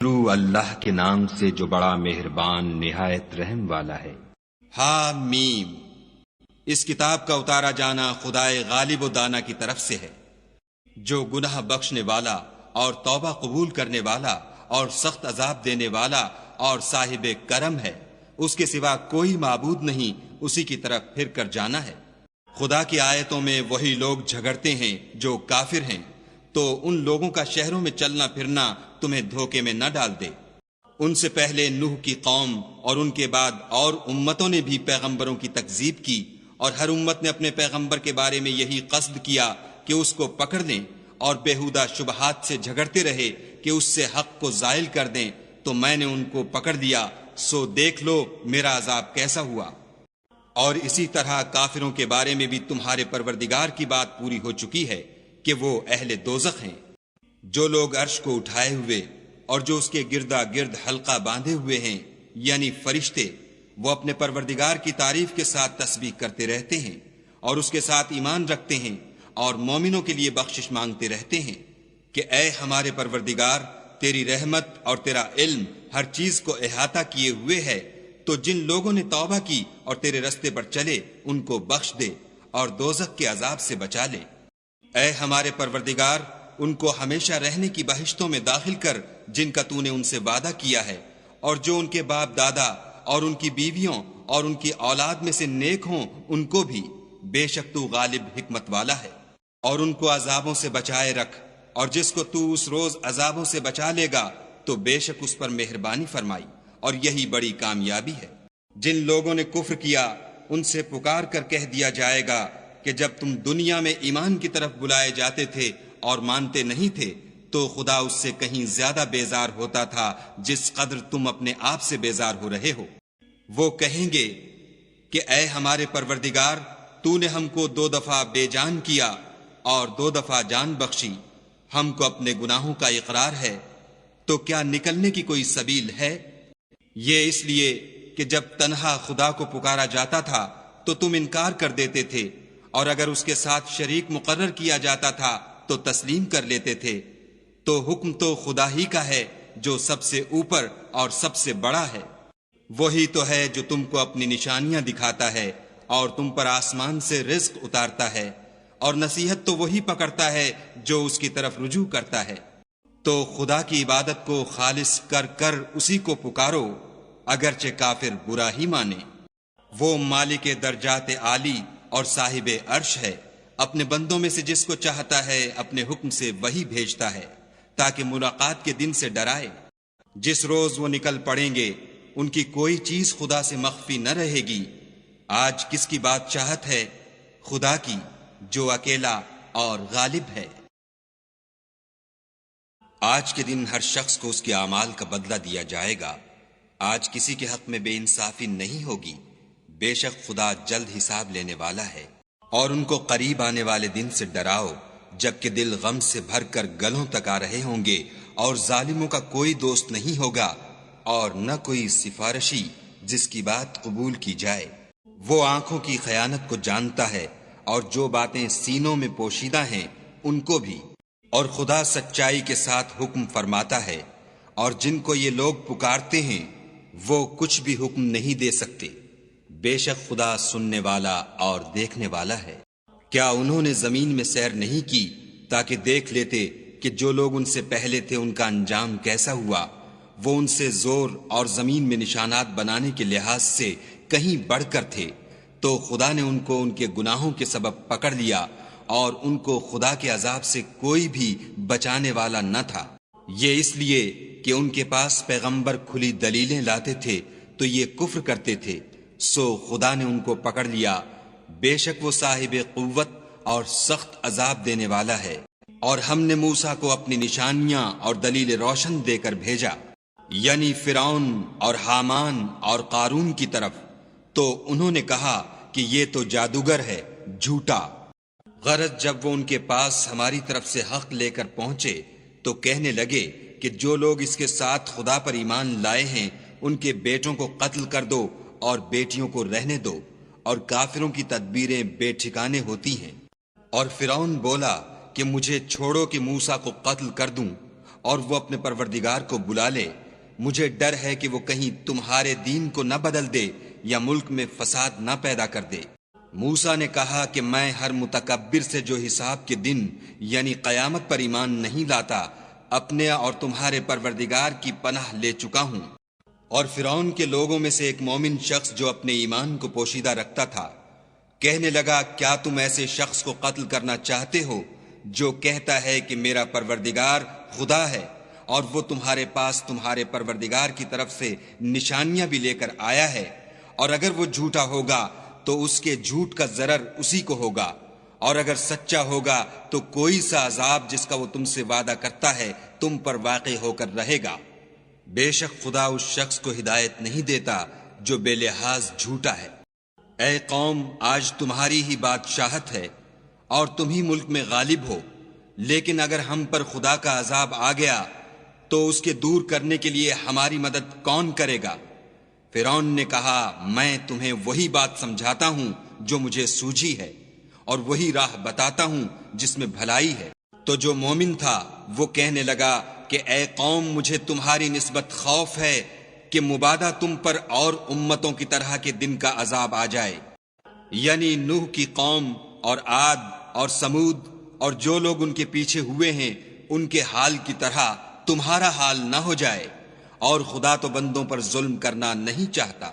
شروع اللہ کے نام سے جو بڑا مہربان نہایت رحم والا ہے۔ حامیم۔ اس کتاب کا اتارا جانا خدائے غالب و دانا کی طرف سے ہے، جو گناہ بخشنے والا اور توبہ قبول کرنے والا اور سخت عذاب دینے والا اور صاحب کرم ہے۔ اس کے سوا کوئی معبود نہیں، اسی کی طرف پھر کر جانا ہے۔ خدا کی آیتوں میں وہی لوگ جھگڑتے ہیں جو کافر ہیں، تو ان لوگوں کا شہروں میں چلنا پھرنا تمہیں دھوکے میں نہ ڈال دے۔ ان سے پہلے نوح کی قوم اور ان کے بعد اور امتوں نے بھی پیغمبروں کی تکذیب کی، اور ہر امت نے اپنے پیغمبر کے بارے میں یہی قصد کیا کہ اس کو پکڑ لیں، اور بےہودہ شبہات سے جھگڑتے رہے کہ اس سے حق کو زائل کر دیں، تو میں نے ان کو پکڑ لیا، سو دیکھ لو میرا عذاب کیسا ہوا۔ اور اسی طرح کافروں کے بارے میں بھی تمہارے پروردگار کی بات پوری ہو چکی ہے کہ وہ اہل دوزخ ہیں۔ جو لوگ عرش کو اٹھائے ہوئے اور جو اس کے گردا گرد حلقہ باندھے ہوئے ہیں، یعنی فرشتے، وہ اپنے پروردگار کی تعریف کے ساتھ تسبیح کرتے رہتے ہیں اور اس کے ساتھ ایمان رکھتے ہیں اور مومنوں کے لیے بخشش مانگتے رہتے ہیں کہ اے ہمارے پروردگار، تیری رحمت اور تیرا علم ہر چیز کو احاطہ کیے ہوئے ہے، تو جن لوگوں نے توبہ کی اور تیرے رستے پر چلے ان کو بخش دے اور دوزخ کے عذاب سے بچا لے۔ اے ہمارے پروردگار، ان کو ہمیشہ رہنے کی بہشتوں میں داخل کر جن کا تو نے ان سے وعدہ کیا ہے، اور جو ان کے باپ دادا اور ان کی بیویوں اور ان کی اولاد میں سے نیک ہوں ان کو بھی، بے شک تو غالب حکمت والا ہے۔ اور ان کو عذابوں سے بچائے رکھ، اور جس کو تو اس روز عذابوں سے بچا لے گا تو بے شک اس پر مہربانی فرمائی، اور یہی بڑی کامیابی ہے۔ جن لوگوں نے کفر کیا ان سے پکار کر کہہ دیا جائے گا کہ جب تم دنیا میں ایمان کی طرف بلائے جاتے تھے اور مانتے نہیں تھے تو خدا اس سے کہیں زیادہ بیزار ہوتا تھا جس قدر تم اپنے آپ سے بیزار ہو رہے ہو۔ وہ کہیں گے کہ اے ہمارے پروردگار، تو نے ہم کو 2 دفعہ بے جان کیا اور 2 دفعہ جان بخشی، ہم کو اپنے گناہوں کا اقرار ہے، تو کیا نکلنے کی کوئی سبیل ہے؟ یہ اس لیے کہ جب تنہا خدا کو پکارا جاتا تھا تو تم انکار کر دیتے تھے، اور اگر اس کے ساتھ شریک مقرر کیا جاتا تھا تو تسلیم کر لیتے تھے۔ تو حکم تو خدا ہی کا ہے جو سب سے اوپر اور سب سے بڑا ہے۔ وہی تو ہے جو تم کو اپنی نشانیاں دکھاتا ہے اور تم پر آسمان سے رزق اتارتا ہے، اور نصیحت تو وہی پکڑتا ہے جو اس کی طرف رجوع کرتا ہے۔ تو خدا کی عبادت کو خالص کر کر اسی کو پکارو، اگرچہ کافر برا ہی مانے۔ وہ مالک درجات عالی اور صاحب عرش ہے، اپنے بندوں میں سے جس کو چاہتا ہے اپنے حکم سے وہی بھیجتا ہے تاکہ ملاقات کے دن سے ڈرائے۔ جس روز وہ نکل پڑیں گے ان کی کوئی چیز خدا سے مخفی نہ رہے گی۔ آج کس کی بادشاہت ہے؟ خدا کی، جو اکیلا اور غالب ہے۔ آج کے دن ہر شخص کو اس کے اعمال کا بدلہ دیا جائے گا۔ آج کسی کے حق میں بے انصافی نہیں ہوگی، بے شک خدا جلد حساب لینے والا ہے۔ اور ان کو قریب آنے والے دن سے ڈراؤ جبکہ دل غم سے بھر کر گلوں تک آ رہے ہوں گے، اور ظالموں کا کوئی دوست نہیں ہوگا اور نہ کوئی سفارشی جس کی بات قبول کی جائے۔ وہ آنکھوں کی خیانت کو جانتا ہے اور جو باتیں سینوں میں پوشیدہ ہیں ان کو بھی، اور خدا سچائی کے ساتھ حکم فرماتا ہے، اور جن کو یہ لوگ پکارتے ہیں وہ کچھ بھی حکم نہیں دے سکتے، بے شک خدا سننے والا اور دیکھنے والا ہے۔ کیا انہوں نے زمین میں سیر نہیں کی تاکہ دیکھ لیتے کہ جو لوگ ان سے پہلے تھے ان کا انجام کیسا ہوا؟ وہ ان سے زور اور زمین میں نشانات بنانے کے لحاظ سے کہیں بڑھ کر تھے، تو خدا نے ان کو ان کے گناہوں کے سبب پکڑ لیا، اور ان کو خدا کے عذاب سے کوئی بھی بچانے والا نہ تھا۔ یہ اس لیے کہ ان کے پاس پیغمبر کھلی دلیلیں لاتے تھے تو یہ کفر کرتے تھے، سو خدا نے ان کو پکڑ لیا۔ بے شک وہ صاحب قوت اور سخت عذاب دینے والا ہے۔ اور ہم نے موسیٰ کو اپنی نشانیاں اور دلیل روشن دے کر بھیجا، یعنی فرعون اور حامان اور قارون کی طرف، تو انہوں نے کہا کہ یہ تو جادوگر ہے، جھوٹا۔ غرض جب وہ ان کے پاس ہماری طرف سے حق لے کر پہنچے تو کہنے لگے کہ جو لوگ اس کے ساتھ خدا پر ایمان لائے ہیں ان کے بیٹوں کو قتل کر دو اور بیٹیوں کو رہنے دو، اور کافروں کی تدبیریں بے ٹھکانے ہوتی ہیں۔ اور فرعون بولا کہ مجھے چھوڑو کہ موسیٰ کو قتل کر دوں، اور وہ اپنے پروردگار کو بلا لے، مجھے ڈر ہے کہ وہ کہیں تمہارے دین کو نہ بدل دے یا ملک میں فساد نہ پیدا کر دے۔ موسیٰ نے کہا کہ میں ہر متکبر سے جو حساب کے دن یعنی قیامت پر ایمان نہیں لاتا، اپنے اور تمہارے پروردگار کی پناہ لے چکا ہوں۔ اور فرعون کے لوگوں میں سے ایک مومن شخص جو اپنے ایمان کو پوشیدہ رکھتا تھا کہنے لگا، کیا تم ایسے شخص کو قتل کرنا چاہتے ہو جو کہتا ہے کہ میرا پروردگار خدا ہے، اور وہ تمہارے پاس تمہارے پروردگار کی طرف سے نشانیاں بھی لے کر آیا ہے، اور اگر وہ جھوٹا ہوگا تو اس کے جھوٹ کا ضرر اسی کو ہوگا، اور اگر سچا ہوگا تو کوئی سا عذاب جس کا وہ تم سے وعدہ کرتا ہے تم پر واقع ہو کر رہے گا۔ بے شک خدا اس شخص کو ہدایت نہیں دیتا جو بے لحاظ جھوٹا ہے۔ اے قوم، آج تمہاری ہی بادشاہت ہے اور تم ہی ملک میں غالب ہو، لیکن اگر ہم پر خدا کا عذاب آ گیا تو اس کے دور کرنے کے لیے ہماری مدد کون کرے گا؟ فرعون نے کہا، میں تمہیں وہی بات سمجھاتا ہوں جو مجھے سوجھی ہے، اور وہی راہ بتاتا ہوں جس میں بھلائی ہے۔ تو جو مومن تھا وہ کہنے لگا کہ اے قوم، مجھے تمہاری نسبت خوف ہے کہ مبادا تم پر اور امتوں کی طرح کے دن کا عذاب آ جائے، یعنی نوح کی قوم اور عاد اور سمود اور جو لوگ ان کے پیچھے ہوئے ہیں ان کے حال کی طرح تمہارا حال نہ ہو جائے، اور خدا تو بندوں پر ظلم کرنا نہیں چاہتا۔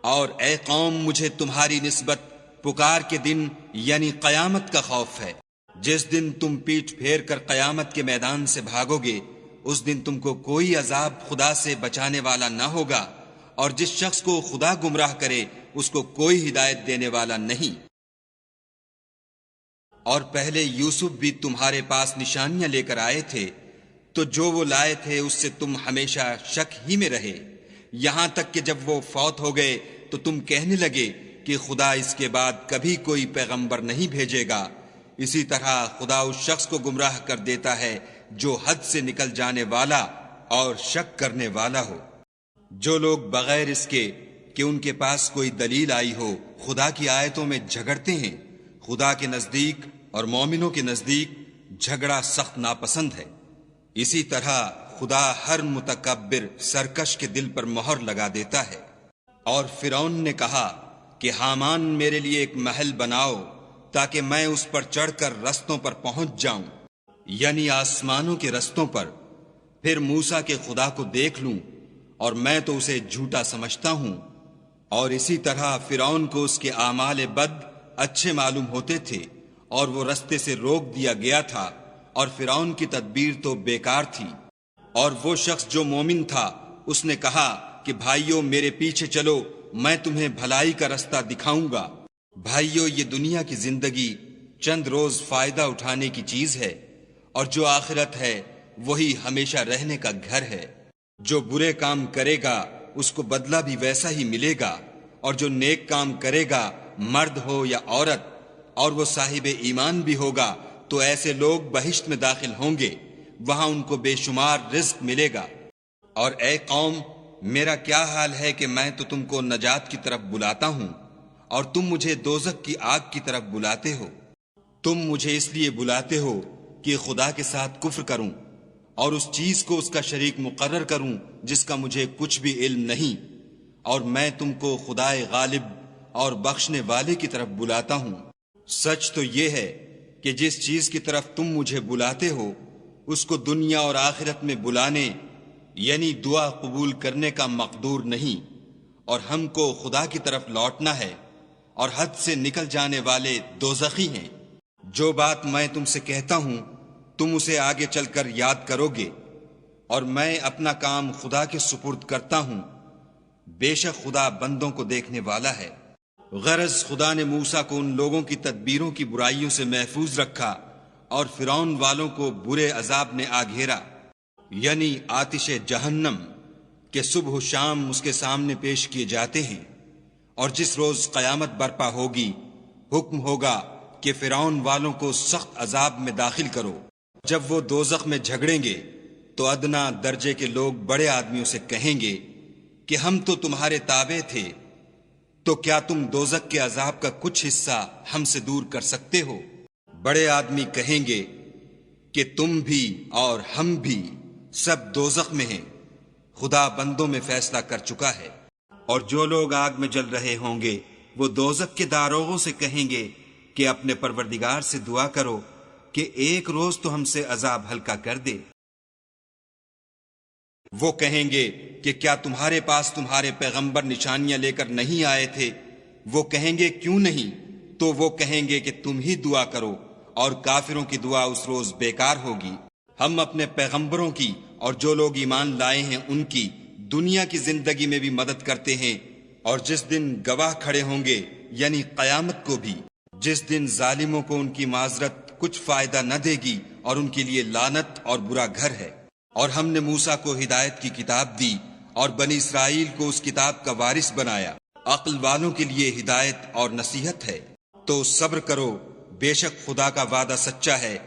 اور اے قوم، مجھے تمہاری نسبت پکار کے دن یعنی قیامت کا خوف ہے۔ جس دن تم پیٹھ پھیر کر قیامت کے میدان سے بھاگو گے، اس دن تم کو کوئی عذاب خدا سے بچانے والا نہ ہوگا، اور جس شخص کو خدا گمراہ کرے اس کو کوئی ہدایت دینے والا نہیں۔ اور پہلے یوسف بھی تمہارے پاس نشانیاں لے کر آئے تھے، تو جو وہ لائے تھے اس سے تم ہمیشہ شک ہی میں رہے، یہاں تک کہ جب وہ فوت ہو گئے تو تم کہنے لگے کہ خدا اس کے بعد کبھی کوئی پیغمبر نہیں بھیجے گا۔ اسی طرح خدا اس شخص کو گمراہ کر دیتا ہے جو حد سے نکل جانے والا اور شک کرنے والا ہو۔ جو لوگ بغیر اس کے کہ ان کے پاس کوئی دلیل آئی ہو خدا کی آیتوں میں جھگڑتے ہیں، خدا کے نزدیک اور مومنوں کے نزدیک جھگڑا سخت ناپسند ہے۔ اسی طرح خدا ہر متکبر سرکش کے دل پر مہر لگا دیتا ہے۔ اور فرعون نے کہا کہ حامان میرے لیے ایک محل بناؤ تاکہ میں اس پر چڑھ کر رستوں پر پہنچ جاؤں، یعنی آسمانوں کے رستوں پر، پھر موسیٰ کے خدا کو دیکھ لوں، اور میں تو اسے جھوٹا سمجھتا ہوں۔ اور اسی طرح فرعون کو اس کے اعمال بد اچھے معلوم ہوتے تھے، اور وہ رستے سے روک دیا گیا تھا، اور فرعون کی تدبیر تو بیکار تھی۔ اور وہ شخص جو مومن تھا اس نے کہا کہ بھائیو میرے پیچھے چلو، میں تمہیں بھلائی کا رستہ دکھاؤں گا۔ بھائیو، یہ دنیا کی زندگی چند روز فائدہ اٹھانے کی چیز ہے، اور جو آخرت ہے وہی ہمیشہ رہنے کا گھر ہے۔ جو برے کام کرے گا اس کو بدلہ بھی ویسا ہی ملے گا، اور جو نیک کام کرے گا مرد ہو یا عورت اور وہ صاحب ایمان بھی ہوگا تو ایسے لوگ بہشت میں داخل ہوں گے، وہاں ان کو بے شمار رزق ملے گا۔ اور اے قوم، میرا کیا حال ہے کہ میں تو تم کو نجات کی طرف بلاتا ہوں اور تم مجھے دوزخ کی آگ کی طرف بلاتے ہو۔ تم مجھے اس لیے بلاتے ہو کہ خدا کے ساتھ کفر کروں اور اس چیز کو اس کا شریک مقرر کروں جس کا مجھے کچھ بھی علم نہیں، اور میں تم کو خدائے غالب اور بخشنے والے کی طرف بلاتا ہوں۔ سچ تو یہ ہے کہ جس چیز کی طرف تم مجھے بلاتے ہو اس کو دنیا اور آخرت میں بلانے یعنی دعا قبول کرنے کا مقدور نہیں، اور ہم کو خدا کی طرف لوٹنا ہے، اور حد سے نکل جانے والے دوزخی ہیں۔ جو بات میں تم سے کہتا ہوں تم اسے آگے چل کر یاد کرو گے، اور میں اپنا کام خدا کے سپرد کرتا ہوں، بے شک خدا بندوں کو دیکھنے والا ہے۔ غرض خدا نے موسیٰ کو ان لوگوں کی تدبیروں کی برائیوں سے محفوظ رکھا، اور فرعون والوں کو برے عذاب نے آ گھیرا، یعنی آتش جہنم کہ صبح و شام اس کے سامنے پیش کیے جاتے ہیں۔ اور جس روز قیامت برپا ہوگی حکم ہوگا کہ فرعون والوں کو سخت عذاب میں داخل کرو۔ جب وہ دوزخ میں جھگڑیں گے تو ادنا درجے کے لوگ بڑے آدمیوں سے کہیں گے کہ ہم تو تمہارے تابع تھے، تو کیا تم دوزخ کے عذاب کا کچھ حصہ ہم سے دور کر سکتے ہو؟ بڑے آدمی کہیں گے کہ تم بھی اور ہم بھی سب دوزخ میں ہیں، خدا بندوں میں فیصلہ کر چکا ہے۔ اور جو لوگ آگ میں جل رہے ہوں گے وہ دوزخ کے داروغوں سے کہیں گے کہ اپنے پروردگار سے دعا کرو کہ ایک روز تو ہم سے عذاب ہلکا کر دے۔ وہ کہیں گے کہ کیا تمہارے پاس تمہارے پیغمبر نشانیاں لے کر نہیں آئے تھے؟ وہ کہیں گے کیوں نہیں؟ تو وہ کہیں گے کہ تم ہی دعا کرو، اور کافروں کی دعا اس روز بیکار ہوگی۔ ہم اپنے پیغمبروں کی اور جو لوگ ایمان لائے ہیں ان کی دنیا کی زندگی میں بھی مدد کرتے ہیں، اور جس دن گواہ کھڑے ہوں گے یعنی قیامت کو بھی، جس دن ظالموں کو ان کی معذرت کچھ فائدہ نہ دے گی اور ان کے لیے لعنت اور برا گھر ہے۔ اور ہم نے موسیٰ کو ہدایت کی کتاب دی اور بنی اسرائیل کو اس کتاب کا وارث بنایا، عقل والوں کے لیے ہدایت اور نصیحت ہے۔ تو صبر کرو، بے شک خدا کا وعدہ سچا ہے،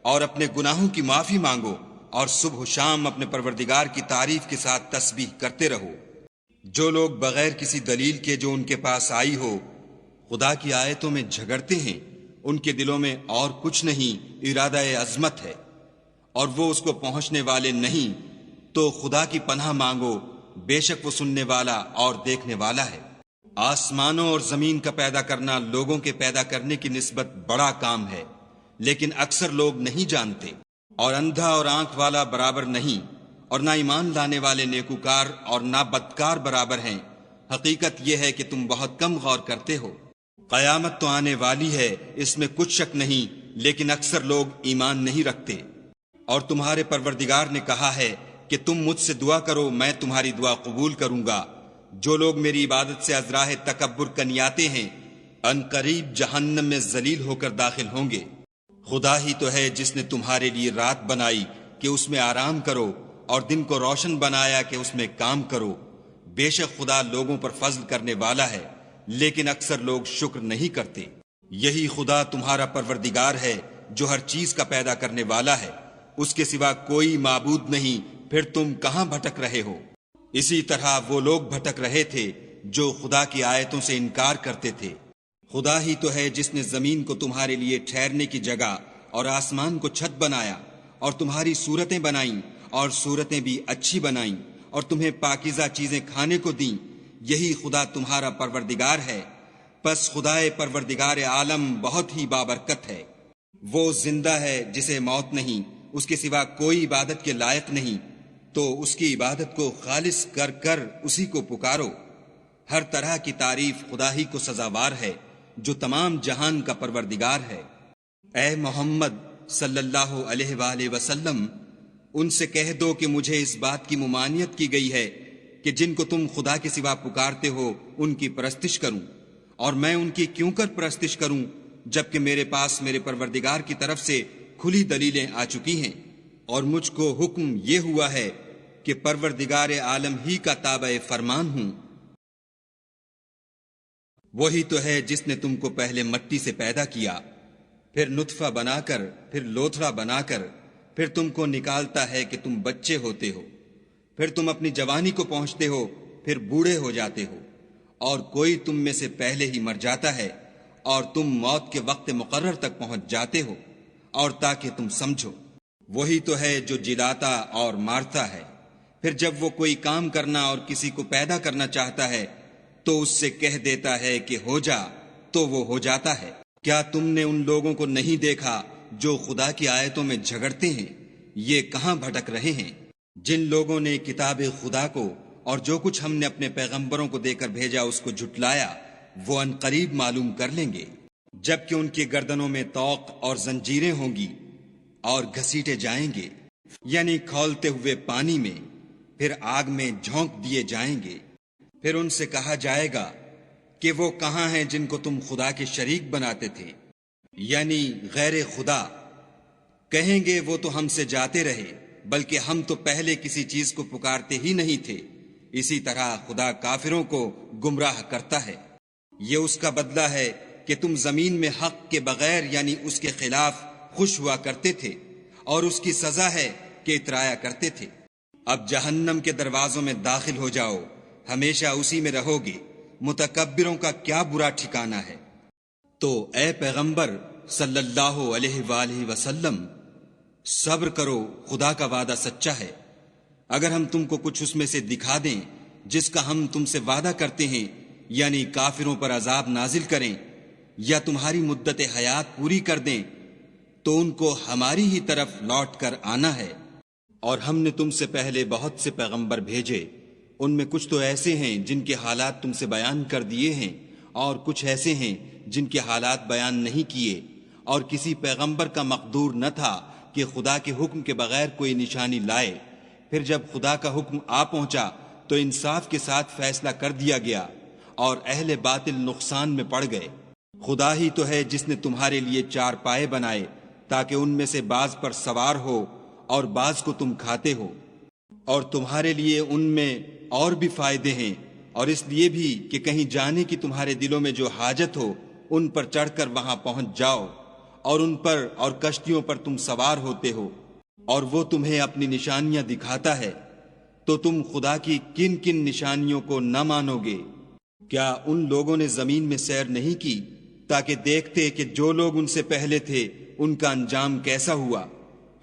اور اپنے گناہوں کی معافی مانگو، اور صبح و شام اپنے پروردگار کی تعریف کے ساتھ تسبیح کرتے رہو۔ جو لوگ بغیر کسی دلیل کے جو ان کے پاس آئی ہو خدا کی آیتوں میں جھگڑتے ہیں، ان کے دلوں میں اور کچھ نہیں، ارادہ عظمت ہے، اور وہ اس کو پہنچنے والے نہیں۔ تو خدا کی پناہ مانگو، بے شک وہ سننے والا اور دیکھنے والا ہے۔ آسمانوں اور زمین کا پیدا کرنا لوگوں کے پیدا کرنے کی نسبت بڑا کام ہے، لیکن اکثر لوگ نہیں جانتے۔ اور اندھا اور آنکھ والا برابر نہیں، اور نہ ایمان لانے والے نیکوکار اور نہ بدکار برابر ہیں۔ حقیقت یہ ہے کہ تم بہت کم غور کرتے ہو۔ قیامت تو آنے والی ہے، اس میں کچھ شک نہیں، لیکن اکثر لوگ ایمان نہیں رکھتے۔ اور تمہارے پروردگار نے کہا ہے کہ تم مجھ سے دعا کرو، میں تمہاری دعا قبول کروں گا۔ جو لوگ میری عبادت سے از راہ تکبر کنیاتے ہیں ان قریب جہنم میں ذلیل ہو کر داخل ہوں گے۔ خدا ہی تو ہے جس نے تمہارے لیے رات بنائی کہ اس میں آرام کرو، اور دن کو روشن بنایا کہ اس میں کام کرو۔ بے شک خدا لوگوں پر فضل کرنے والا ہے، لیکن اکثر لوگ شکر نہیں کرتے۔ یہی خدا تمہارا پروردگار ہے جو ہر چیز کا پیدا کرنے والا ہے، اس کے سوا کوئی معبود نہیں، پھر تم کہاں بھٹک رہے ہو؟ اسی طرح وہ لوگ بھٹک رہے تھے جو خدا کی آیتوں سے انکار کرتے تھے۔ خدا ہی تو ہے جس نے زمین کو تمہارے لیے ٹھہرنے کی جگہ اور آسمان کو چھت بنایا، اور تمہاری صورتیں بنائیں، اور صورتیں بھی اچھی بنائیں، اور تمہیں پاکیزہ چیزیں کھانے کو دیں۔ یہی خدا تمہارا پروردگار ہے۔ پس خدائے پروردگار عالم بہت ہی بابرکت ہے۔ وہ زندہ ہے جسے موت نہیں، اس کے سوا کوئی عبادت کے لائق نہیں، تو اس کی عبادت کو خالص کر کر اسی کو پکارو۔ ہر طرح کی تعریف خدا ہی کو سزاوار ہے جو تمام جہان کا پروردگار ہے۔ اے محمد صلی اللہ علیہ وآلہ وسلم، ان سے کہہ دو کہ مجھے اس بات کی ممانعت کی گئی ہے کہ جن کو تم خدا کے سوا پکارتے ہو ان کی پرستش کروں، اور میں ان کی کیوں کر پرستش کروں جبکہ میرے پاس میرے پروردگار کی طرف سے کھلی دلیلیں آ چکی ہیں، اور مجھ کو حکم یہ ہوا ہے کہ پروردگار عالم ہی کا تابع فرمان ہوں۔ وہی تو ہے جس نے تم کو پہلے مٹی سے پیدا کیا، پھر نطفہ بنا کر، پھر لوتھڑا بنا کر، پھر تم کو نکالتا ہے کہ تم بچے ہوتے ہو، پھر تم اپنی جوانی کو پہنچتے ہو، پھر بوڑھے ہو جاتے ہو، اور کوئی تم میں سے پہلے ہی مر جاتا ہے، اور تم موت کے وقت مقرر تک پہنچ جاتے ہو، اور تاکہ تم سمجھو۔ وہی تو ہے جو جلاتا اور مارتا ہے، پھر جب وہ کوئی کام کرنا اور کسی کو پیدا کرنا چاہتا ہے تو اس سے کہہ دیتا ہے کہ ہو جا، تو وہ ہو جاتا ہے۔ کیا تم نے ان لوگوں کو نہیں دیکھا جو خدا کی آیتوں میں جھگڑتے ہیں؟ یہ کہاں بھٹک رہے ہیں؟ جن لوگوں نے کتاب خدا کو اور جو کچھ ہم نے اپنے پیغمبروں کو دے کر بھیجا اس کو جھٹلایا، وہ ان قریب معلوم کر لیں گے، جبکہ ان کی گردنوں میں طوق اور زنجیریں ہوں گی اور گھسیٹے جائیں گے، یعنی کھولتے ہوئے پانی میں، پھر آگ میں جھونک دیے جائیں گے۔ پھر ان سے کہا جائے گا کہ وہ کہاں ہیں جن کو تم خدا کے شریک بناتے تھے، یعنی غیر خدا؟ کہیں گے وہ تو ہم سے جاتے رہے، بلکہ ہم تو پہلے کسی چیز کو پکارتے ہی نہیں تھے۔ اسی طرح خدا کافروں کو گمراہ کرتا ہے۔ یہ اس کا بدلہ ہے کہ تم زمین میں حق کے بغیر یعنی اس کے خلاف خوش ہوا کرتے تھے، اور اس کی سزا ہے کہ اترایا کرتے تھے۔ اب جہنم کے دروازوں میں داخل ہو جاؤ، ہمیشہ اسی میں رہو گے، متکبروں کا کیا برا ٹھکانہ ہے۔ تو اے پیغمبر صلی اللہ علیہ وآلہ وسلم، صبر کرو، خدا کا وعدہ سچا ہے۔ اگر ہم تم کو کچھ اس میں سے دکھا دیں جس کا ہم تم سے وعدہ کرتے ہیں، یعنی کافروں پر عذاب نازل کریں یا تمہاری مدت حیات پوری کر دیں، تو ان کو ہماری ہی طرف لوٹ کر آنا ہے۔ اور ہم نے تم سے پہلے بہت سے پیغمبر بھیجے، ان میں کچھ تو ایسے ہیں جن کے حالات تم سے بیان کر دیے ہیں، اور کچھ ایسے ہیں جن کے حالات بیان نہیں کیے، اور کسی پیغمبر کا مقدور نہ تھا کہ خدا کے حکم کے بغیر کوئی نشانی لائے۔ پھر جب خدا کا حکم آ پہنچا تو انصاف کے ساتھ فیصلہ کر دیا گیا، اور اہل باطل نقصان میں پڑ گئے۔ خدا ہی تو ہے جس نے تمہارے لیے 4 پائے بنائے تاکہ ان میں سے بعض پر سوار ہو اور بعض کو تم کھاتے ہو، اور تمہارے لیے ان میں اور بھی فائدے ہیں، اور اس لیے بھی کہ کہیں جانے کی تمہارے دلوں میں جو حاجت ہو ان پر چڑھ کر وہاں پہنچ جاؤ، اور ان پر اور کشتیوں پر تم سوار ہوتے ہو، اور وہ تمہیں اپنی نشانیاں دکھاتا ہے، تو تم خدا کی کن کن نشانیوں کو نہ مانو گے؟ کیا ان لوگوں نے زمین میں سیر نہیں کی تاکہ دیکھتے کہ جو لوگ ان سے پہلے تھے ان کا انجام کیسا ہوا،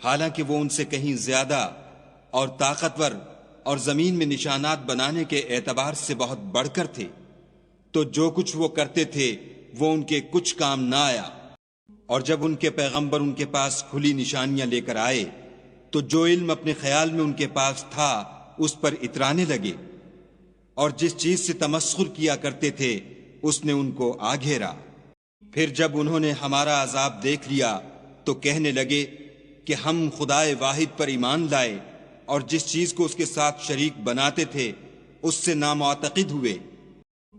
حالانکہ وہ ان سے کہیں زیادہ اور طاقتور اور زمین میں نشانات بنانے کے اعتبار سے بہت بڑھ کر تھے، تو جو کچھ وہ کرتے تھے وہ ان کے کچھ کام نہ آیا۔ اور جب ان کے پیغمبر ان کے پاس کھلی نشانیاں لے کر آئے تو جو علم اپنے خیال میں ان کے پاس تھا اس پر اترانے لگے، اور جس چیز سے تمسخر کیا کرتے تھے اس نے ان کو آ گھیرا۔ پھر جب انہوں نے ہمارا عذاب دیکھ لیا تو کہنے لگے کہ ہم خدائے واحد پر ایمان لائے، اور جس چیز کو اس کے ساتھ شریک بناتے تھے اس سے نامعتقد ہوئے۔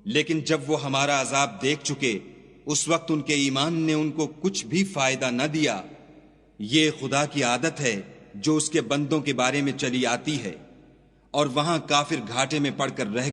لیکن جب وہ ہمارا عذاب دیکھ چکے اس وقت ان کے ایمان نے ان کو کچھ بھی فائدہ نہ دیا۔ یہ خدا کی عادت ہے جو اس کے بندوں کے بارے میں چلی آتی ہے، اور وہاں کافر گھاٹے میں پڑ کر رہ